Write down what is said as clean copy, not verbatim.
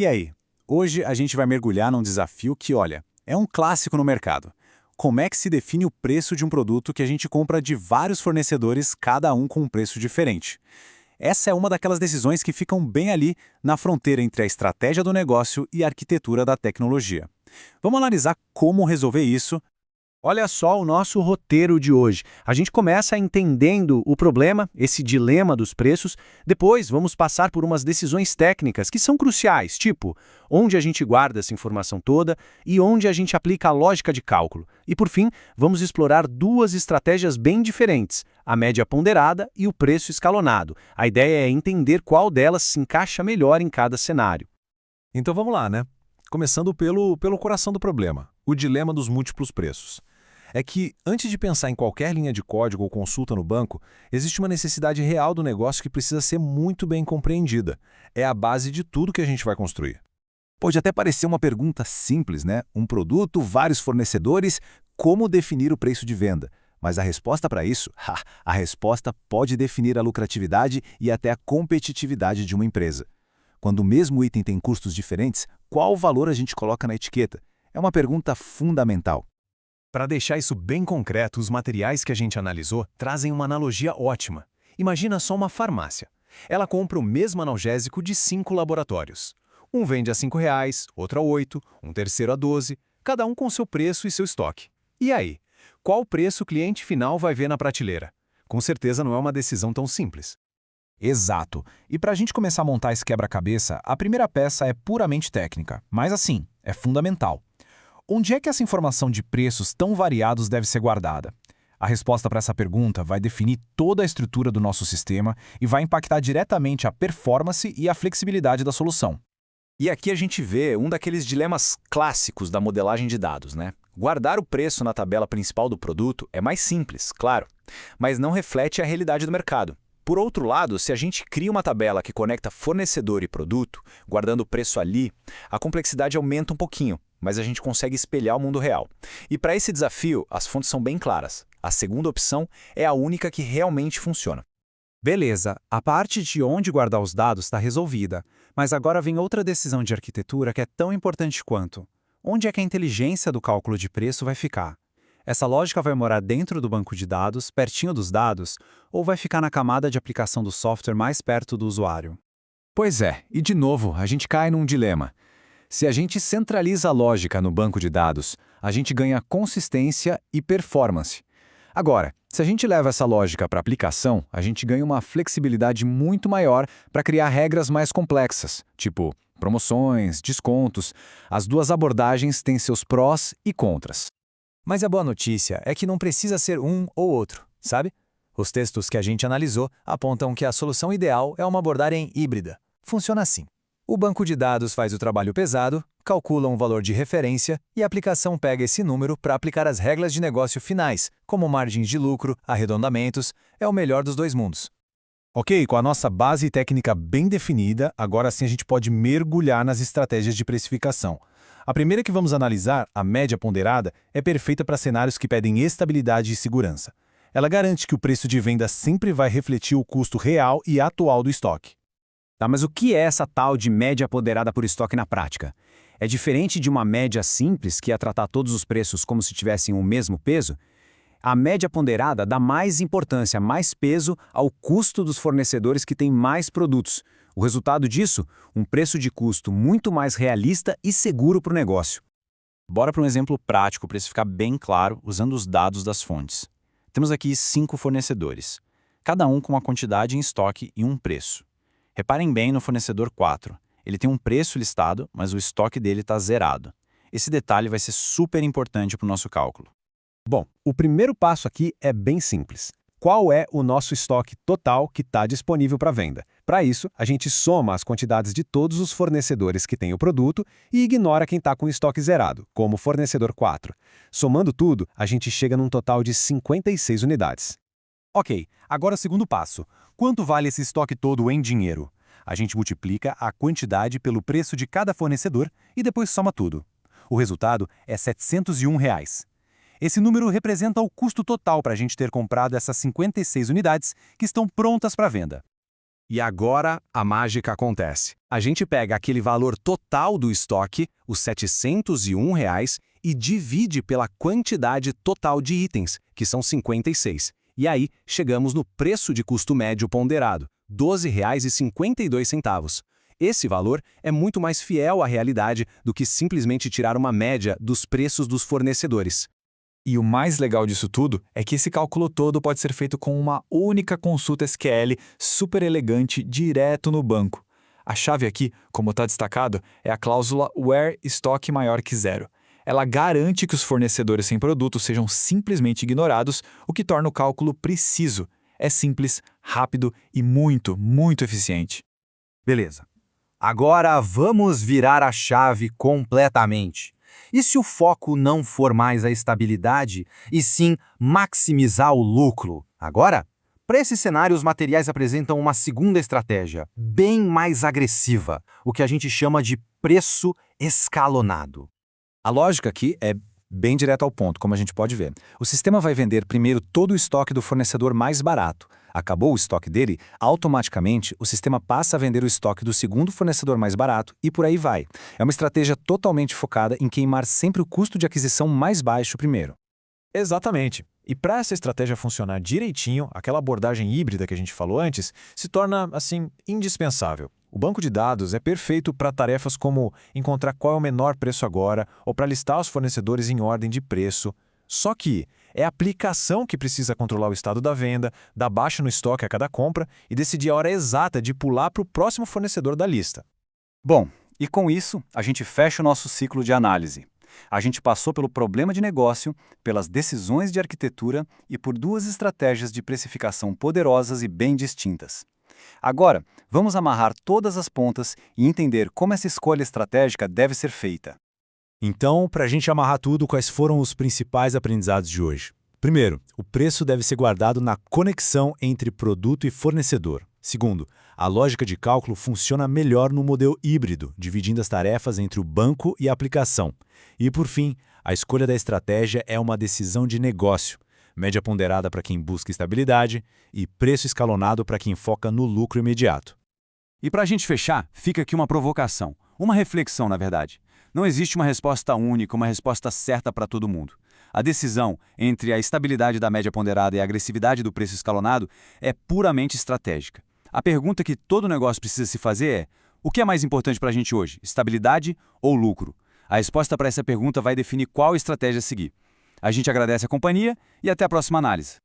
E aí? Hoje a gente vai mergulhar num desafio que, olha, é um clássico no mercado. Como é que se define o preço de um produto que a gente compra de vários fornecedores, cada um com um preço diferente? Essa é uma daquelas decisões que ficam bem ali na fronteira entre a estratégia do negócio e a arquitetura da tecnologia. Vamos analisar como resolver isso. Olha só o nosso roteiro de hoje. A gente começa entendendo o problema, esse dilema dos preços. Depois, vamos passar por umas decisões técnicas que são cruciais, tipo onde a gente guarda essa informação toda e onde a gente aplica a lógica de cálculo. E, por fim, vamos explorar duas estratégias bem diferentes, a média ponderada e o preço escalonado. A ideia é entender qual delas se encaixa melhor em cada cenário. Então vamos lá, né? Começando pelo coração do problema, o dilema dos múltiplos preços. É que, antes de pensar em qualquer linha de código ou consulta no banco, existe uma necessidade real do negócio que precisa ser muito bem compreendida. É a base de tudo que a gente vai construir. Pode até parecer uma pergunta simples, né? Um produto, vários fornecedores, como definir o preço de venda? Mas a resposta para isso, a resposta pode definir a lucratividade e até a competitividade de uma empresa. Quando o mesmo item tem custos diferentes, qual valor a gente coloca na etiqueta? É uma pergunta fundamental. Para deixar isso bem concreto, os materiais que a gente analisou trazem uma analogia ótima. Imagina só uma farmácia. Ela compra o mesmo analgésico de 5 laboratórios. Um vende a R$ 5, outro a 8, um terceiro a 12, cada um com seu preço e seu estoque. E aí? Qual preço o cliente final vai ver na prateleira? Com certeza não é uma decisão tão simples. Exato. E para a gente começar a montar esse quebra-cabeça, a primeira peça é puramente técnica, mas assim, é fundamental. Onde é que essa informação de preços tão variados deve ser guardada? A resposta para essa pergunta vai definir toda a estrutura do nosso sistema e vai impactar diretamente a performance e a flexibilidade da solução. E aqui a gente vê um daqueles dilemas clássicos da modelagem de dados, né? Guardar o preço na tabela principal do produto é mais simples, claro, mas não reflete a realidade do mercado. Por outro lado, se a gente cria uma tabela que conecta fornecedor e produto, guardando o preço ali, a complexidade aumenta um pouquinho, mas a gente consegue espelhar o mundo real. E para esse desafio, as fontes são bem claras. A segunda opção é a única que realmente funciona. Beleza, a parte de onde guardar os dados está resolvida, mas agora vem outra decisão de arquitetura que é tão importante quanto: onde é que a inteligência do cálculo de preço vai ficar? Essa lógica vai morar dentro do banco de dados, pertinho dos dados, ou vai ficar na camada de aplicação do software mais perto do usuário? Pois é, e de novo, a gente cai num dilema. Se a gente centraliza a lógica no banco de dados, a gente ganha consistência e performance. Agora, se a gente leva essa lógica para a aplicação, a gente ganha uma flexibilidade muito maior para criar regras mais complexas, tipo promoções, descontos. As duas abordagens têm seus prós e contras. Mas a boa notícia é que não precisa ser um ou outro, sabe? Os textos que a gente analisou apontam que a solução ideal é uma abordagem híbrida. Funciona assim. O banco de dados faz o trabalho pesado, calcula um valor de referência e a aplicação pega esse número para aplicar as regras de negócio finais, como margens de lucro, arredondamentos, é o melhor dos dois mundos. Ok, com a nossa base técnica bem definida, agora sim a gente pode mergulhar nas estratégias de precificação. A primeira que vamos analisar, a média ponderada, é perfeita para cenários que pedem estabilidade e segurança. Ela garante que o preço de venda sempre vai refletir o custo real e atual do estoque. Tá, mas o que é essa tal de média ponderada por estoque na prática? É diferente de uma média simples, que é tratar todos os preços como se tivessem o mesmo peso? A média ponderada dá mais importância, mais peso ao custo dos fornecedores que têm mais produtos. O resultado disso? Um preço de custo muito mais realista e seguro para o negócio. Bora para um exemplo prático para isso ficar bem claro usando os dados das fontes. Temos aqui 5 fornecedores, cada um com uma quantidade em estoque e um preço. Reparem bem no fornecedor 4. Ele tem um preço listado, mas o estoque dele está zerado. Esse detalhe vai ser super importante para o nosso cálculo. Bom, o primeiro passo aqui é bem simples. Qual é o nosso estoque total que está disponível para venda? Para isso, a gente soma as quantidades de todos os fornecedores que têm o produto e ignora quem está com o estoque zerado, como o fornecedor 4. Somando tudo, a gente chega num total de 56 unidades. Ok, agora o segundo passo. Quanto vale esse estoque todo em dinheiro? A gente multiplica a quantidade pelo preço de cada fornecedor e depois soma tudo. O resultado é R$ 701. Esse número representa o custo total para a gente ter comprado essas 56 unidades que estão prontas para venda. E agora a mágica acontece. A gente pega aquele valor total do estoque, os R$ 701, e divide pela quantidade total de itens, que são 56. E aí chegamos no preço de custo médio ponderado, R$ 12,52. Esse valor é muito mais fiel à realidade do que simplesmente tirar uma média dos preços dos fornecedores. E o mais legal disso tudo é que esse cálculo todo pode ser feito com uma única consulta SQL super elegante direto no banco. A chave aqui, como está destacado, é a cláusula Where Stock maior que zero. Ela garante que os fornecedores sem produto sejam simplesmente ignorados, o que torna o cálculo preciso. É simples, rápido e muito, muito eficiente. Beleza. Agora vamos virar a chave completamente. E se o foco não for mais a estabilidade, e sim maximizar o lucro? Agora, para esse cenário, os materiais apresentam uma segunda estratégia, bem mais agressiva, o que a gente chama de preço escalonado. A lógica aqui é bem direto ao ponto, como a gente pode ver. O sistema vai vender primeiro todo o estoque do fornecedor mais barato. Acabou o estoque dele, automaticamente o sistema passa a vender o estoque do segundo fornecedor mais barato e por aí vai. É uma estratégia totalmente focada em queimar sempre o custo de aquisição mais baixo primeiro. Exatamente. E para essa estratégia funcionar direitinho, aquela abordagem híbrida que a gente falou antes se torna, assim, indispensável. O banco de dados é perfeito para tarefas como encontrar qual é o menor preço agora ou para listar os fornecedores em ordem de preço. Só que é a aplicação que precisa controlar o estado da venda, dar baixa no estoque a cada compra e decidir a hora exata de pular para o próximo fornecedor da lista. Bom, e com isso, a gente fecha o nosso ciclo de análise. A gente passou pelo problema de negócio, pelas decisões de arquitetura e por duas estratégias de precificação poderosas e bem distintas. Agora, vamos amarrar todas as pontas e entender como essa escolha estratégica deve ser feita. Então, para a gente amarrar tudo, quais foram os principais aprendizados de hoje? Primeiro, o preço deve ser guardado na conexão entre produto e fornecedor. Segundo, a lógica de cálculo funciona melhor no modelo híbrido, dividindo as tarefas entre o banco e a aplicação. E, por fim, a escolha da estratégia é uma decisão de negócio, média ponderada para quem busca estabilidade e preço escalonado para quem foca no lucro imediato. E para a gente fechar, fica aqui uma provocação, uma reflexão, na verdade. Não existe uma resposta única, uma resposta certa para todo mundo. A decisão entre a estabilidade da média ponderada e a agressividade do preço escalonado é puramente estratégica. A pergunta que todo negócio precisa se fazer é: o que é mais importante para a gente hoje, estabilidade ou lucro? A resposta para essa pergunta vai definir qual estratégia seguir. A gente agradece a companhia e até a próxima análise.